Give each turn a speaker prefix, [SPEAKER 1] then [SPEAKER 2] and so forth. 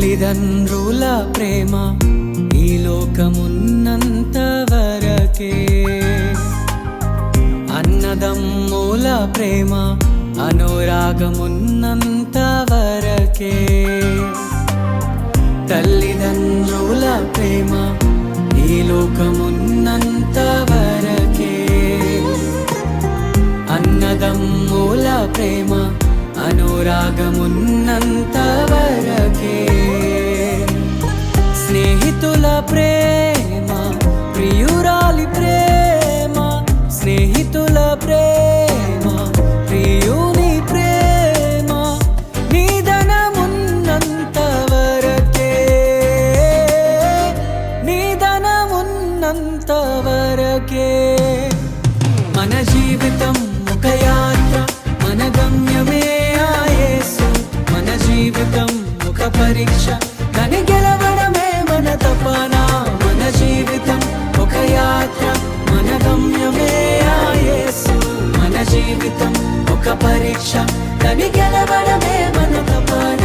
[SPEAKER 1] తల్లిదండ్రుల ప్రేమ ఈ లోకమున్నంత వరకే, అన్నదమ్ముల ప్రేమ అనురాగమున్నంత వరకే. తల్లిదండ్రుల ప్రేమ ఈ లోకమున్నంత వరకే, అన్నదమ్ముల ప్రేమ అనురాగమున్నంత వరకే. స్నేహితుల ప్రేమ ప్రియురాలి ప్రేమ, స్నేహితుల ప్రేమ ప్రియుని ప్రేమ నిధనమున్నంత వరకే, నిధనమున్నంత వరకే. మన జీవితం ఒక యాత్ర, మన గమ్యమే ఆ యేసు. మన జీవితం ఒక పరీక్ష, దాన్ని గెలవడమే మన తపన. మన జీవితం ఒక యాత్ర, మన గమ్యమే ఆ యేసు. మన జీవితం ఒక పరీక్ష, దాన్ని గెలవడమే మన తపన.